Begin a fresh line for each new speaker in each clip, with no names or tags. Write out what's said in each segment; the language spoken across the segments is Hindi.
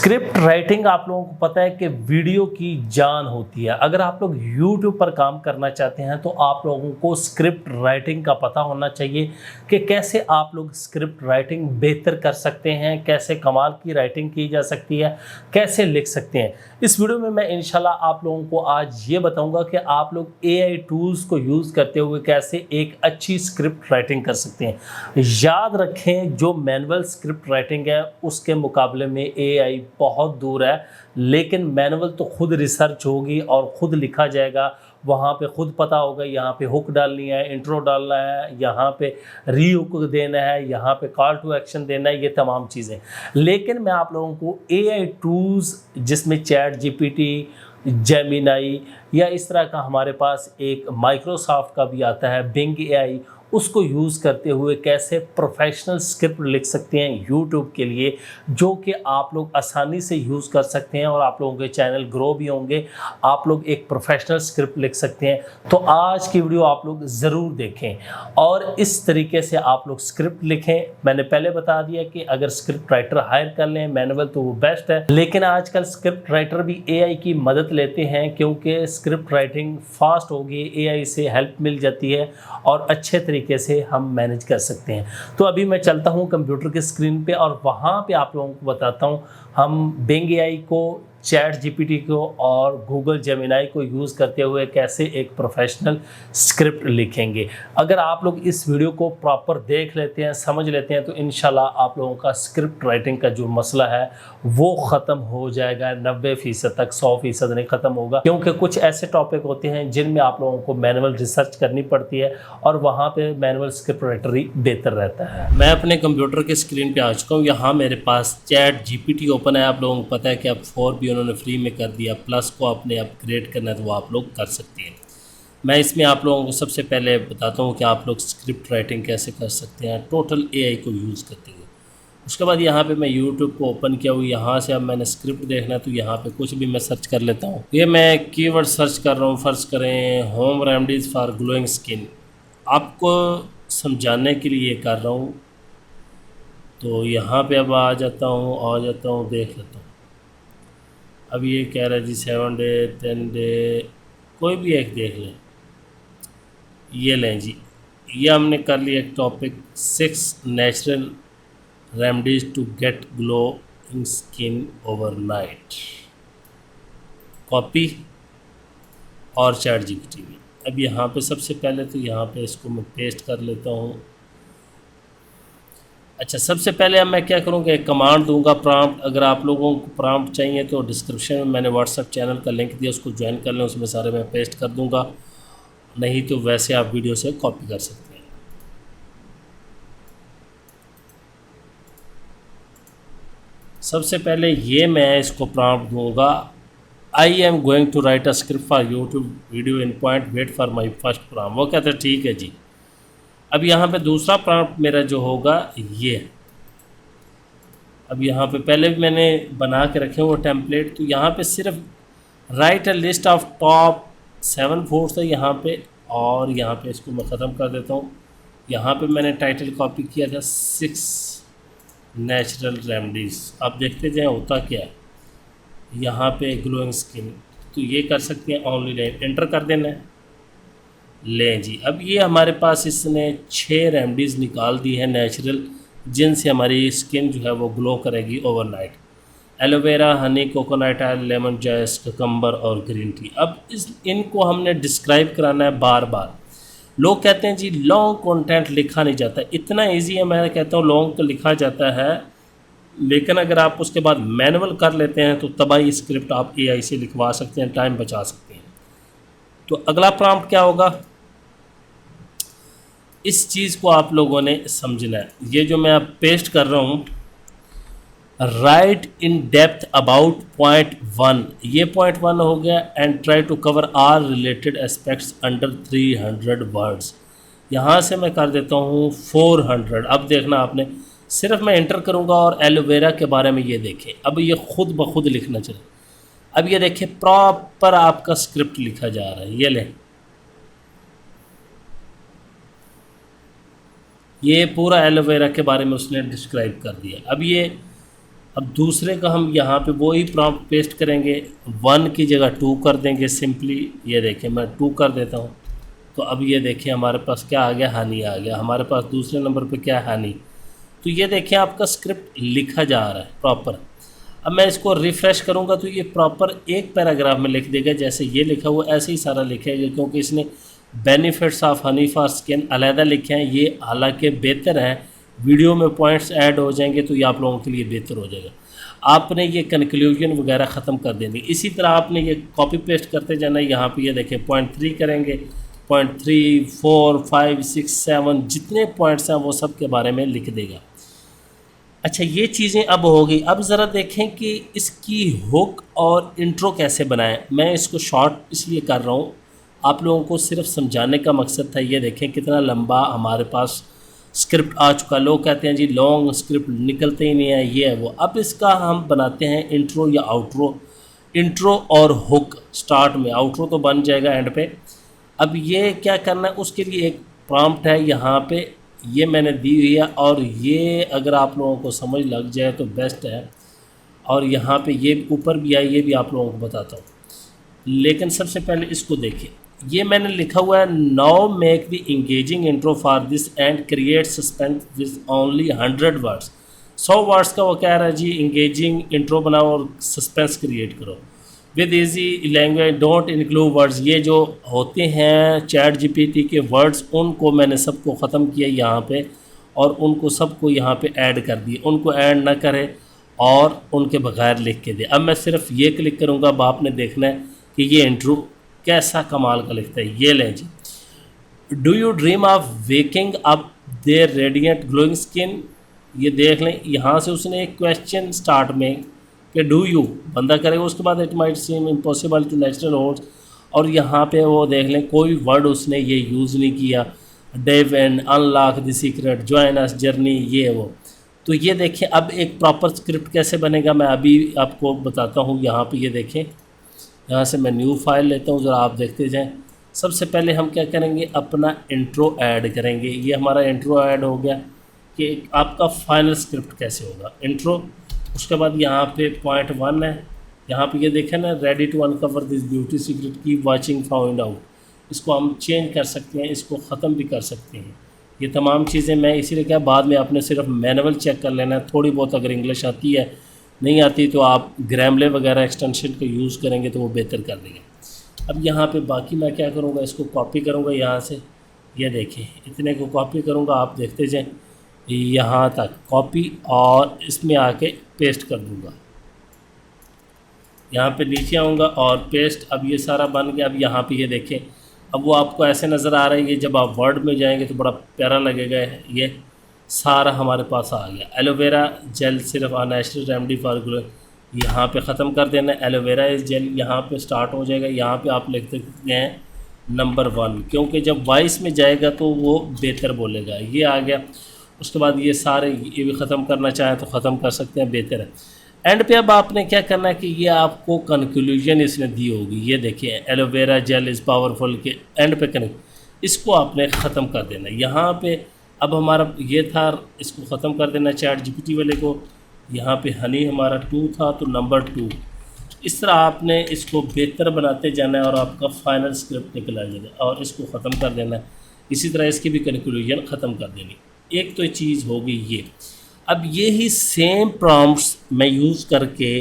स्क्रिप्ट राइटिंग आप लोगों को पता है कि वीडियो की जान होती है। अगर आप लोग YouTube पर काम करना चाहते हैं तो आप लोगों को स्क्रिप्ट राइटिंग का पता होना चाहिए कि कैसे आप लोग स्क्रिप्ट राइटिंग बेहतर कर सकते हैं, कैसे कमाल की राइटिंग की जा सकती है, कैसे लिख सकते हैं। इस वीडियो में मैं इंशाल्लाह आप लोगों को आज ये बताऊंगा कि आप लोग AI टूल्स को यूज़ करते हुए कैसे एक अच्छी स्क्रिप्ट राइटिंग कर सकते हैं। याद रखें, जो मैनुअल स्क्रिप्ट राइटिंग है उसके मुकाबले में AI बहुत दूर है, लेकिन मैनुअल तो खुद रिसर्च होगी और खुद लिखा जाएगा। वहाँ पे खुद पता होगा यहाँ पे हुक डालनी है, इंट्रो डालना है, यहाँ पे री हुक देना है, यहाँ पे कॉल टू एक्शन देना है, ये तमाम चीज़ें। लेकिन मैं आप लोगों को AI टूल्स जिसमें चैट GPT, जेमिनाई या इस तरह का हमारे पास एक माइक्रोसॉफ्ट का भी आता है बिंग AI, उसको यूज़ करते हुए कैसे प्रोफेशनल स्क्रिप्ट लिख सकते हैं यूट्यूब के लिए, जो कि आप लोग आसानी से यूज़ कर सकते हैं और आप लोगों के चैनल ग्रो भी होंगे। आप लोग एक प्रोफेशनल स्क्रिप्ट लिख सकते हैं। तो आज की वीडियो आप लोग ज़रूर देखें और इस तरीके से आप लोग स्क्रिप्ट लिखें। मैंने पहले बता दिया कि अगर स्क्रिप्ट राइटर हायर कर लें मैनुअल तो वो बेस्ट है, लेकिन आजकल स्क्रिप्ट राइटर भी AI की मदद लेते हैं क्योंकि स्क्रिप्ट राइटिंग फास्ट होगी, AI से हेल्प मिल जाती है और अच्छे तरीके से हम मैनेज कर सकते हैं। तो अभी मैं चलता हूं कंप्यूटर की स्क्रीन पे और वहां पे आप लोगों को बताता हूं हम बिंग AI को, चैट GPT को और गूगल जेमिनाई को यूज़ करते हुए कैसे एक प्रोफेशनल स्क्रिप्ट लिखेंगे। अगर आप लोग इस वीडियो को प्रॉपर देख लेते हैं, समझ लेते हैं, तो इंशाल्लाह आप लोगों का स्क्रिप्ट राइटिंग का जो मसला है वो ख़त्म हो जाएगा। 90% तक, 100% नहीं ख़त्म होगा, क्योंकि कुछ ऐसे टॉपिक होते हैं जिनमें आप लोगों को मैनुअल रिसर्च करनी पड़ती है और वहाँ पर मैनुअल स्क्रिप्ट राइटर ही बेहतर रहता है। मैं अपने कंप्यूटर के स्क्रीन पर आ चुका हूँ। यहाँ मेरे पास चैट GPT ओपन है। आप लोगों को पता है कि अब 4 भी उन्होंने फ्री में कर दिया, प्लस को आपने अपग्रेड करना है तो वो आप लोग कर सकते हैं। मैं इसमें आप लोगों को सबसे पहले बताता हूँ कि आप लोग स्क्रिप्ट राइटिंग कैसे कर सकते हैं टोटल AI को यूज़ करते हुए। उसके बाद यहाँ पे मैं YouTube को ओपन किया हुआ, यहाँ से अब मैंने स्क्रिप्ट देखना है तो यहाँ पे कुछ भी मैं सर्च कर लेता हूँ। ये मैं कीवर्ड सर्च कर रहा हूँ, फर्स्ट करें home remedies for glowing skin. आपको समझाने के लिए कर रहा हूँ। तो यहाँ पर अब आ जाता हूँ, देख लेता हूँ। अब ये कह रहा है जी 7 डे 10 डे, कोई भी एक देख लें। ये लें जी, ये हमने कर लिया एक topic 6 natural remedies to get glowing skin overnight. Copy और चैट GPT में। अब यहाँ पे सबसे पहले तो यहाँ पे इसको मैं पेस्ट कर लेता हूँ। अच्छा, सबसे पहले अब मैं क्या करूँगा, एक कमांड दूंगा प्रॉम्प्ट। अगर आप लोगों को प्रॉम्प्ट चाहिए तो डिस्क्रिप्शन में मैंने व्हाट्सएप चैनल का लिंक दिया, उसको ज्वाइन कर लें, उसमें सारे मैं पेस्ट कर दूंगा। नहीं तो वैसे आप वीडियो से कॉपी कर सकते हैं। सबसे पहले ये मैं इसको प्रॉम्प्ट दूंगा, I am going to write a script for YouTube video in point, wait for my first prompt. वो कहते हैं ठीक है जी। अब यहाँ पे दूसरा प्रॉम्प्ट मेरा जो होगा ये, अब यहाँ पे पहले भी मैंने बना के रखे वो टेम्पलेट, तो यहाँ पे सिर्फ right a list of top 7 foods है यहाँ पे, और यहाँ पे इसको मैं ख़त्म कर देता हूँ। यहाँ पे मैंने टाइटल कॉपी किया था 6 नेचुरल रेमडीज़। आप देखते जाएँ होता क्या है। यहाँ पे ग्लोइंग स्किन, तो ये कर सकते हैं, ऑनली एंटर कर देना है। लें जी, अब ये हमारे पास इसने 6 रेमडीज़ निकाल दी है नेचुरल, जिनसे हमारी स्किन जो है वो ग्लो करेगी overnight. Aloe vera, Honey, coconut oil, lemon जैस, ककम्बर और ग्रीन टी। अब इनको हमने डिस्क्राइब कराना है बार बार। लोग कहते हैं जी लॉन्ग कंटेंट लिखा नहीं जाता। इतना इजी है, मैं कहता हूँ लॉन्ग तो लिखा जाता है, लेकिन अगर आप उसके बाद मैनुअल कर लेते हैं तो तबाही स्क्रिप्ट आप AI से लिखवा सकते हैं, टाइम बचा सकते हैं। तो अगला प्रॉम्प्ट क्या होगा, इस चीज़ को आप लोगों ने समझना है। ये जो मैं अब पेस्ट कर रहा हूँ, write in depth about point 1, ये पॉइंट 1 हो गया। And try to cover all related aspects under 300 words. यहाँ से मैं कर देता हूँ 400। अब देखना आपने, सिर्फ मैं एंटर करूँगा और एलोवेरा के बारे में ये देखें। अब ये खुद ब खुद लिखना चाहिए। अब ये देखिए प्रॉपर आपका स्क्रिप्ट लिखा जा रहा है। ये लें, ये पूरा एलोवेरा के बारे में उसने डिस्क्राइब कर दिया। अब ये अब दूसरे का हम यहाँ पे वही प्रॉम्प्ट पेस्ट करेंगे, 1 की जगह 2 कर देंगे सिंपली। ये देखें मैं 2 कर देता हूँ, तो अब ये देखें हमारे पास क्या आ गया, हनी आ गया। हमारे पास दूसरे नंबर पे क्या है, हनी। तो ये देखें आपका स्क्रिप्ट लिखा जा रहा है प्रॉपर। अब मैं इसको रिफ़्रेश करूँगा तो ये प्रॉपर एक पैराग्राफ में लिख देगा, जैसे ये लिखा हुआ ऐसे ही सारा लिखेगा, क्योंकि इसने benefits of honey for skin अलहदा लिखे हैं। ये हालांकि बेहतर है, वीडियो में पॉइंट्स ऐड हो जाएंगे तो ये आप लोगों के लिए बेहतर हो जाएगा। आपने ये कंक्लूजन वगैरह ख़त्म कर देनी। इसी तरह आपने ये कॉपी पेस्ट करते जाना है। यहाँ पे ये देखें पॉइंट 3 करेंगे, पॉइंट 3, 4, 5, 6, 7 जितने पॉइंट्स हैं वो सब के बारे में लिख देगा। अच्छा, ये चीज़ें अब हो गई। अब ज़रा देखें कि इसकी हुक और इंट्रो कैसे बनाएं। मैं इसको शॉर्ट इसलिए कर रहा हूँ, आप लोगों को सिर्फ समझाने का मकसद था। ये देखें कितना लंबा हमारे पास स्क्रिप्ट आ चुका। लोग कहते हैं जी लॉन्ग स्क्रिप्ट निकलते ही नहीं है, ये है वो। अब इसका हम बनाते हैं इंट्रो या आउट्रो। इंट्रो और हुक स्टार्ट में, आउट्रो तो बन जाएगा एंड पे। अब ये क्या करना है, उसके लिए एक प्रॉम्प्ट है यहाँ पे, ये मैंने दी हुई है, और ये अगर आप लोगों को समझ लग जाए तो बेस्ट है। और यहाँ पे ये ऊपर भी है, ये भी आप लोगों को बताता हूँ। लेकिन सबसे पहले इसको देखिए, ये मैंने लिखा हुआ है, now make the engaging intro for this and create suspense with only 100 words. 100 words का वो कह रहा है जी, इंगेजिंग इंट्रो बनाओ और सस्पेंस क्रिएट करो with easy language, don't include words. ये जो होते हैं चैट जीपीटी के वर्ड्स, उनको मैंने सबको ख़त्म किया यहाँ पे, और उनको सबको यहाँ पे ऐड कर दिए। उनको ऐड ना करें और उनके बगैर लिख के दे। अब मैं सिर्फ ये क्लिक करूँगा, अब आपने देखना है कि ये इंट्रो कैसा कमाल का लिखता है। ये लें जी, do you dream of waking up their radiant glowing skin. ये देख लें, यहाँ से उसने एक क्वेश्चन स्टार्ट में कि डू यू बंदा करेगा, उसके बाद it might seem impossible to natural hold, और यहाँ पे वो देख लें कोई वर्ड उसने ये यूज़ नहीं किया। Dive and unlock the secret, join us journey, ये वो। तो ये देखें अब एक प्रॉपर स्क्रिप्ट कैसे बनेगा मैं अभी आपको बताता हूँ। यहाँ पे ये देखें, यहाँ से मैं न्यू फाइल लेता हूँ, ज़रा आप देखते जाएं। सबसे पहले हम क्या करेंगे, अपना इंट्रो ऐड करेंगे। ये हमारा इंट्रो ऐड हो गया कि आपका फाइनल स्क्रिप्ट कैसे होगा, इंट्रो। उसके बाद यहाँ पे पॉइंट 1 है, यहाँ पे ये देखें ना, ready to uncover this beauty secret, keep watching find out. इसको हम चेंज कर सकते हैं, इसको ख़त्म भी कर सकते हैं। ये तमाम चीज़ें मैं इसीलिए क्या, बाद में आपने सिर्फ मैनुअल चेक कर लेना है। थोड़ी बहुत अगर इंग्लिश आती है, नहीं आती तो आप ग्रामले वगैरह एक्सटेंशन का यूज़ करेंगे तो वो बेहतर कर देंगे। अब यहाँ पे बाकी मैं क्या करूँगा, इसको कॉपी करूँगा यहाँ से। ये देखिए इतने को कॉपी करूँगा, आप देखते जाएं यहाँ तक कॉपी, और इसमें आके पेस्ट कर दूँगा। यहाँ पे नीचे आऊँगा और पेस्ट। अब ये सारा बन गया। अब यहाँ पे ये देखें, अब वो आपको ऐसे नज़र आ रहा है। ये जब आप वर्ड में जाएंगे तो बड़ा प्यारा लगेगा। ये सारा हमारे पास आ गया। एलोवेरा जेल सिर्फ नेचुरल रेमेडी फॉर ग्लो, यहाँ पे ख़त्म कर देना। एलोवेरा इस जेल यहाँ पे स्टार्ट हो जाएगा। यहाँ पे आप लिख सकते हैं नंबर 1, क्योंकि जब वॉइस में जाएगा तो वो बेहतर बोलेगा। ये आ गया। उसके बाद ये सारे ये भी ख़त्म करना चाहें तो ख़त्म कर सकते हैं, बेहतर है। एंड पे अब आपने क्या करना है कि ये आपको कंक्लूजन इसने दी होगी। ये देखिए, एलोवेरा जेल इज़ पावरफुल के एंड पे कनेक्ट, इसको आपने ख़त्म कर देना। यहाँ पे अब हमारा ये था, इसको ख़त्म कर देना चैट जीपीटी वाले को। यहाँ पे हनी हमारा 2 था तो नंबर 2। इस तरह आपने इसको बेहतर बनाते जाना है और आपका फाइनल स्क्रिप्ट निकल आ जाएगा, और इसको ख़त्म कर देना है। इसी तरह इसकी भी कंक्लूजन ख़त्म कर देनी। एक तो चीज़ होगी ये। अब ये ही सेम प्रॉम्प्ट्स मैं यूज़ करके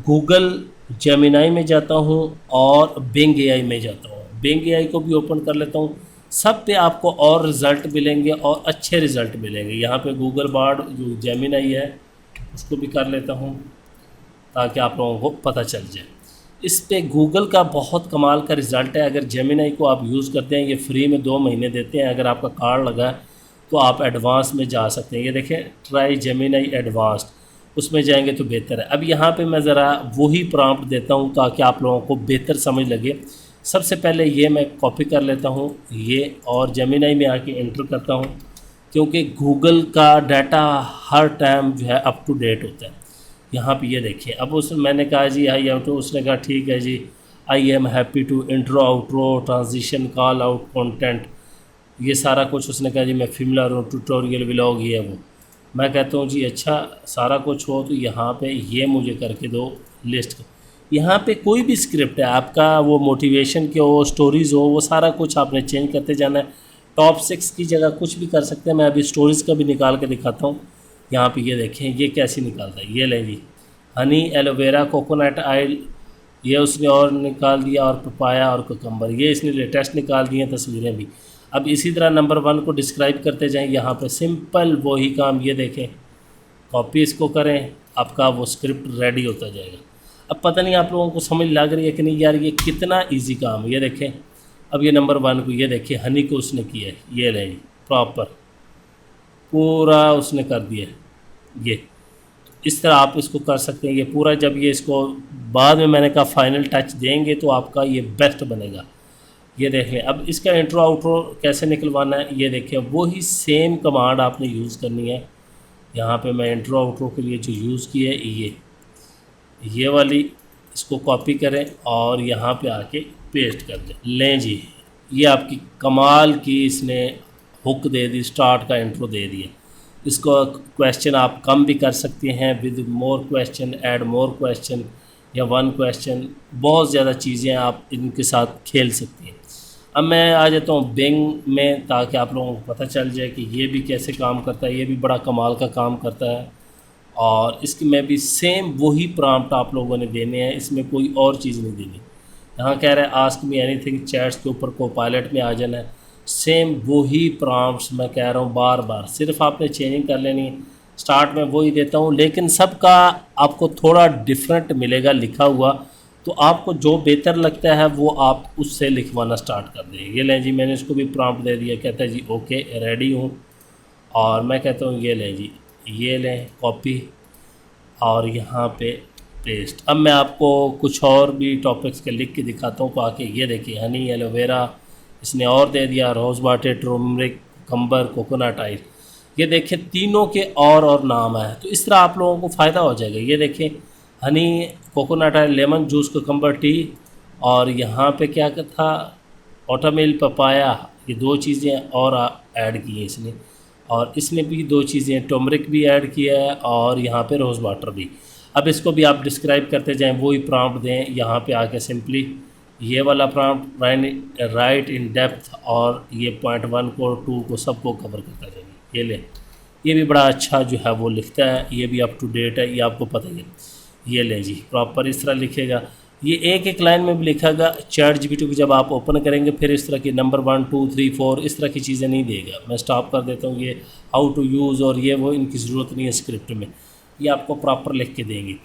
गूगल जेमिनाई में जाता हूँ और बिंग एआई में जाता हूँ। बिंग एआई को भी ओपन कर लेता हूँ। सब पे आपको और रिज़ल्ट मिलेंगे और अच्छे रिज़ल्ट मिलेंगे। यहाँ पे गूगल बार्ड जो जेमिनाई है उसको भी कर लेता हूँ ताकि आप लोगों को पता चल जाए। इस पे गूगल का बहुत कमाल का रिज़ल्ट है। अगर जेमिनाई को आप यूज़ करते हैं, ये फ्री में 2 महीने देते हैं। अगर आपका कार्ड लगा है तो आप एडवांस में जा सकते हैं। ये देखें, ट्राई जेमिनाई एडवांस्ड, उसमें जाएंगे तो बेहतर है। अब यहाँ पे मैं ज़रा वही प्रॉम्प्ट देता हूँ ताकि आप लोगों को बेहतर समझ लगे। सबसे पहले ये मैं कॉपी कर लेता हूँ ये, और जेमिनाई में आके एंटर करता हूँ, क्योंकि गूगल का डाटा हर टाइम जो है अप टू डेट होता है। यहाँ पे ये देखिए, अब मैंने कहा जी आई एम टू, उसने कहा ठीक है जी, I am happy to intro outro transition call out content, ये सारा कुछ उसने कहा जी मैं फिल्मर हूँ, ट्यूटोरियल व्लॉग ये वो। मैं कहता हूँ जी अच्छा सारा कुछ हो तो यहाँ पे ये मुझे करके दो लिस्ट। यहाँ पे कोई भी स्क्रिप्ट है आपका, वो मोटिवेशन के हो, स्टोरीज़ हो, वो सारा कुछ आपने चेंज करते जाना है। टॉप 6 की जगह कुछ भी कर सकते हैं। मैं अभी स्टोरीज़ का भी निकाल के दिखाता हूँ। यहाँ पे ये देखें ये कैसी निकालता है। ये लें जी, हनी, एलोवेरा, कोकोनट ऑयल, ये उसने और निकाल दिया, और पपाया और कोकम्बर, ये इसने लेटेस्ट निकाल दिए तस्वीरें भी। अब इसी तरह नंबर 1 को डिस्क्राइब करते जाएं। यहाँ पे सिंपल वही काम, ये देखें, कॉपी इसको करें, आपका वो स्क्रिप्ट रेडी होता जाएगा। अब पता नहीं आप लोगों को समझ लग रही है कि नहीं यार, ये कितना इजी काम है। ये देखें, अब ये नंबर 1 को, ये देखिए हनी को उसने किया है, ये लें प्रॉपर पूरा उसने कर दिया है। ये इस तरह आप इसको कर सकते हैं। ये पूरा जब ये इसको बाद में मैंने कहा फाइनल टच देंगे तो आपका ये बेस्ट बनेगा। ये देख लें। अब इसका इंट्रो आउट्रो कैसे निकलवाना है, ये देखें, वही सेम कमांड आपने यूज़ करनी है। यहाँ पे मैं इंट्रो आउट्रो के लिए जो यूज़ की है ये वाली, इसको कॉपी करें और यहाँ पे आके पेस्ट कर दें। लें जी, ये आपकी कमाल की इसने हुक दे दी, स्टार्ट का इंट्रो दे दिया। इसको क्वेश्चन आप कम भी कर सकते हैं, with more question, add more question, या 1 क्वेश्चन, बहुत ज़्यादा चीज़ें आप इनके साथ खेल सकती हैं। अब मैं आ जाता हूँ बिंग में, ताकि आप लोगों को पता चल जाए कि ये भी कैसे काम करता है। ये भी बड़ा कमाल का काम करता है, और इसकी में भी सेम वही प्रॉम्प्ट आप लोगों ने देने हैं, इसमें कोई और चीज़ नहीं देनी। यहाँ कह रहा है आस्क मी एनीथिंग, चैट्स के ऊपर कोपायलट में आ जाना है। सेम वही प्रॉम्प्ट्स मैं कह रहा हूँ बार बार, सिर्फ आपने चेंजिंग कर लेनी है। स्टार्ट में वही देता हूँ, लेकिन सबका आपको थोड़ा डिफरेंट मिलेगा लिखा हुआ, तो आपको जो बेहतर लगता है वो आप उससे लिखवाना स्टार्ट कर दें। ये लें जी, मैंने इसको भी प्रॉम्प्ट दे दिया, कहता है जी ओके रेडी हूँ, और मैं कहता हूँ ये लें जी, ये लें कॉपी और यहाँ पे पेस्ट। अब मैं आपको कुछ और भी टॉपिक्स के लिख के दिखाता हूँ, तो आके ये देखिए, हनी, एलोवेरा इसने और दे दिया, रोज़ वाटर, टर्मरिक, कंबर, कोकोनट ऑयल। ये देखें तीनों के और नाम है, तो इस तरह आप लोगों को फ़ायदा हो जाएगा। ये देखें Honey, coconut oil, lemon juice, cucumber T, और यहाँ पे क्या था, वाटरमेलन, पपाया, ये 2 चीज़ें और ऐड की हैं इसने, और इसने भी 2 चीज़ें, टर्मरिक भी ऐड किया है, और यहाँ पे रोज़ वाटर भी। अब इसको भी आप डिस्क्राइब करते जाएं, वही प्रॉम्प्ट दें। यहाँ पे आके सिंपली ये वाला प्रॉम्प्ट राइट इन डेप्थ, और ये पॉइंट 1 को 2 को सबको कवर करता जाएंगे। ये ले, ये भी बड़ा अच्छा जो है वो लिखता है, ये भी अप टू डेट है, ये आपको पता ही है। ये ले जी, प्रॉपर इस तरह लिखेगा। ये एक लाइन में भी लिखेगा। चैट जीपीटी को जब आप ओपन करेंगे फिर इस तरह की नंबर 1 2 3 4 इस तरह की चीज़ें नहीं देगा। मैं स्टॉप कर देता हूँ। ये हाउ टू यूज़ और ये वो इनकी ज़रूरत नहीं है स्क्रिप्ट में, ये आपको प्रॉपर लिख के देंगे।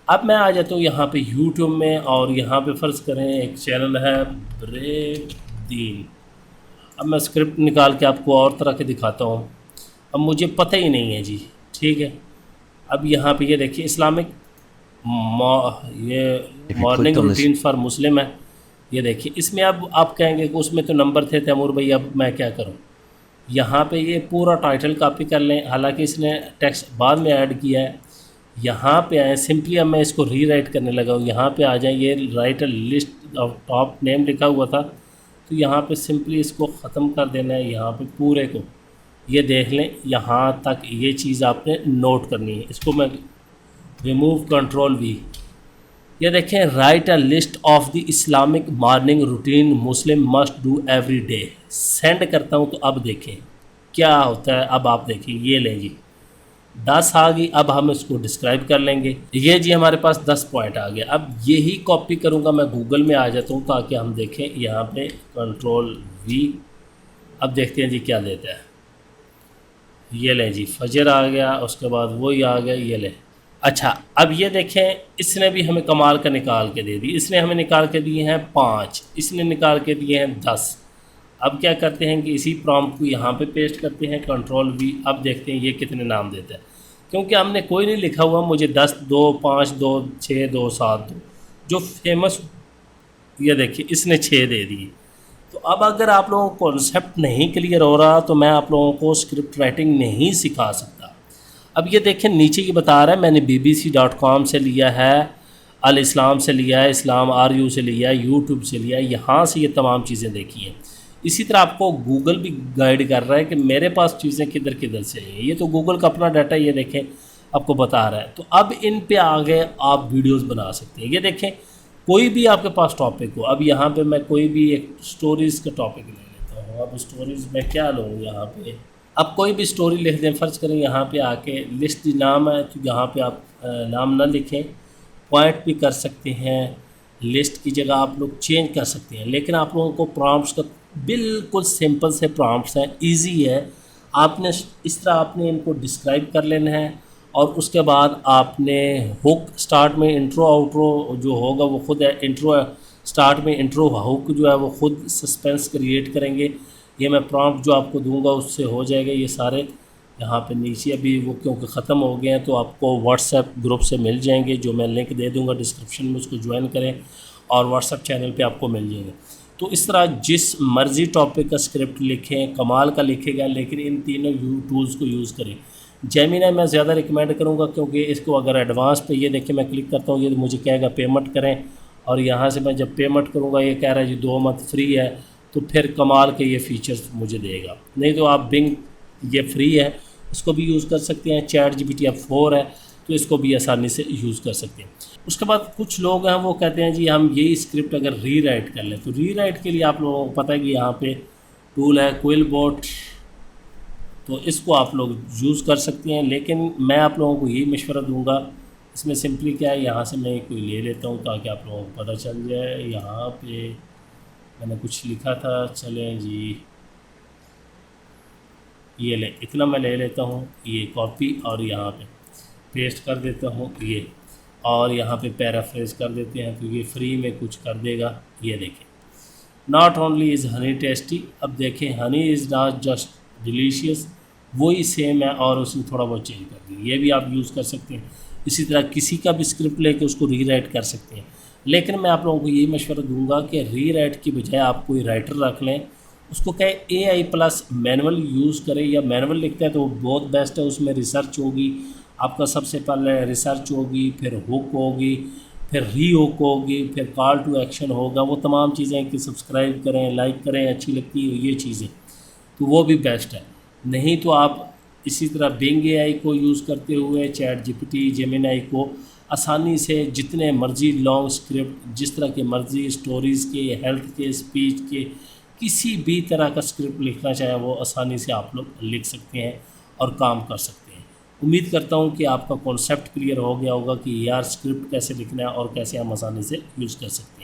अब मैं आ जाता हूँ यहाँ पे यूट्यूब में, और यहाँ पे फ़र्ज़ करें एक चैनल है ब्रेव दीन। अब मैं स्क्रिप्ट निकाल के आपको और तरह के दिखाता हूँ। अब मुझे पता ही नहीं है जी, ठीक है। अब यहाँ पे ये देखिए, इस्लामिक ये मॉर्निंग रूटीन फॉर मुस्लिम है। ये देखिए, इसमें अब आप कहेंगे कि उसमें तो नंबर थे तैमूर भाई, अब मैं क्या करूं। यहाँ पे ये पूरा टाइटल कॉपी कर लें, हालांकि इसने टेक्स्ट बाद में ऐड किया है। यहाँ पे आए, सिंपली अब मैं इसको रीराइट करने लगा हूँ। यहाँ पे आ जाए, ये right a list of top name लिखा हुआ था, तो यहाँ पे सिंपली इसको ख़त्म कर देना है। यहाँ पे पूरे को ये देख लें, यहाँ तक ये चीज़ आपने नोट करनी है। इसको मैं रिमूव कंट्रोल V, ये देखें, right a list of the Islamic morning routine Muslim must do every day. Send करता हूँ तो अब देखें क्या होता है। अब आप देखें, ये लें जी 10 आ गई। अब हम इसको डिस्क्राइब कर लेंगे। ये जी हमारे पास 10 पॉइंट आ गया। अब यही कॉपी करूँगा मैं, गूगल में आ जाता हूँ ताकि हम देखें। यहाँ पे कंट्रोल V, अब देखते हैं जी क्या देता है। ये लें जी, फजर आ गया, उसके बाद वही आ गया। ये लें, अच्छा अब ये देखें, इसने भी हमें कमाल का निकाल के दे दी। इसने हमें निकाल के दिए हैं 5, इसने निकाल के दिए हैं 10। अब क्या करते हैं कि इसी प्रॉम्प्ट को यहाँ पे पेस्ट करते हैं, कंट्रोल V। अब देखते हैं ये कितने नाम देता है, क्योंकि हमने कोई नहीं लिखा हुआ। मुझे 10 2 5 2 6 2 7 2 जो फेमस, ये देखिए इसने 6 दे दिए। तो अब अगर आप लोगों को कॉन्सेप्ट नहीं क्लियर हो रहा तो मैं आप लोगों को स्क्रिप्ट राइटिंग नहीं सिखा सकता। अब ये देखें, नीचे ये बता रहा है मैंने bbc.com से लिया है, अल इस्लाम से लिया है, इस्लाम RU से लिया है, यूट्यूब से लिया है। यहाँ से ये तमाम चीज़ें देखी हैं। इसी तरह आपको गूगल भी गाइड कर रहा है कि मेरे पास चीज़ें किधर किधर से हैं। ये तो गूगल का अपना डाटा, ये देखें आपको बता रहा है। तो अब इन पे आगे आप वीडियोस बना सकते हैं। ये देखें कोई भी आपके पास टॉपिक हो, अब यहाँ पे मैं कोई भी एक स्टोरीज़ का टॉपिक ले लेता हूँ। अब स्टोरीज़ में क्या लूँ यहाँ पे, अब कोई भी स्टोरी लिख दें, फ़र्ज़ करें यहाँ पे आके लिस्ट नाम है तो यहाँ पे आप नाम ना लिखें, पॉइंट भी कर सकते हैं, लिस्ट की जगह आप लोग चेंज कर सकते हैं। लेकिन आप लोगों को प्रॉम्प्ट्स का बिल्कुल सिंपल से प्रॉम्प्ट्स हैं, इजी है। आपने इस तरह आपने इनको डिस्क्राइब कर लेना है और उसके बाद आपने हुक स्टार्ट में इंट्रो आउट्रो जो होगा वो खुद है। इंट्रो स्टार्ट में इंट्रो हुक जो है वो खुद सस्पेंस क्रिएट करेंगे। ये मैं प्रॉम्प्ट जो आपको दूंगा उससे हो जाएगा। ये सारे यहाँ पे नीचे अभी वो क्योंकि ख़त्म हो गए हैं तो आपको व्हाट्सएप ग्रुप से मिल जाएंगे, जो मैं लिंक दे दूंगा डिस्क्रिप्शन में, उसको ज्वाइन करें और व्हाट्सएप चैनल पे आपको मिल जाएंगे। तो इस तरह जिस मर्ज़ी टॉपिक का स्क्रिप्ट लिखें, कमाल का लिखेगा, लेकिन इन तीनों टूल्स को यूज़ करें। जेमिनी मैं ज़्यादा रिकमेंड करूँगा क्योंकि इसको अगर एडवांस पे, ये देखिए मैं क्लिक करता हूँ, ये मुझे कहेगा पेमेंट करें और यहाँ से मैं जब पेमेंट करूँगा ये कह रहा है जी 2 मंथ फ्री है, तो फिर कमाल के ये फ़ीचर्स मुझे देगा। नहीं तो आप बिंग ये फ्री है, इसको भी यूज़ कर सकते हैं। चैट जीपीटी अब 4 है तो इसको भी आसानी से यूज़ कर सकते हैं। उसके बाद कुछ लोग हैं वो कहते हैं जी हम यही स्क्रिप्ट अगर रीराइट कर लें, तो रीराइट के लिए आप लोगों को पता है कि यहाँ पे टूल है क्विलबोट, तो इसको आप लोग यूज़ कर सकते हैं। लेकिन मैं आप लोगों को यही मशवरा दूंगा, इसमें सिंपली क्या है, यहाँ से मैं कोई ले लेता हूँ ताकि आप लोगों को पता चल जाए। यहाँ पे मैंने कुछ लिखा था, चलें जी ये ले, इतना मैं ले लेता हूँ, ये कॉपी और यहाँ पे पेस्ट कर देता हूँ ये, और यहाँ पे पैराफ्रेज कर देते हैं तो ये फ्री में कुछ कर देगा। ये देखें, not only is Honey tasty, अब देखें Honey is not just delicious, वही सेम है और उसने थोड़ा बहुत चेंज कर दिया। ये भी आप यूज़ कर सकते हैं। इसी तरह किसी का भी स्क्रिप्ट लेके उसको रीराइट कर सकते हैं। लेकिन मैं आप लोगों को यही मशवरा दूंगा कि रीराइट की बजाय आप कोई राइटर रख लें, उसको कहे AI+ मैनुअल यूज़ करें, या मैनुअल लिखते हैं तो वो बहुत बेस्ट है। उसमें रिसर्च होगी, आपका सबसे पहले रिसर्च होगी, फिर हुक होगी, फिर री हुक होगी, फिर कॉल टू एक्शन होगा, वो तमाम चीज़ें कि सब्सक्राइब करें, लाइक करें, अच्छी लगती है ये चीज़ें, तो वो भी बेस्ट है। नहीं तो आप इसी तरह बिंग AI को यूज़ करते हुए चैट जीपीटी, जेमिनी को आसानी से जितने मर्ज़ी लॉन्ग स्क्रिप्ट, जिस तरह के मर्ज़ी स्टोरीज़ के, हेल्थ के, स्पीच के, किसी भी तरह का स्क्रिप्ट लिखना चाहे वो आसानी से आप लोग लिख सकते हैं और काम कर सकते हैं। उम्मीद करता हूँ कि आपका कॉन्सेप्ट क्लियर हो गया होगा कि यार स्क्रिप्ट कैसे लिखना है और कैसे हम आसानी से यूज़ कर सकते हैं।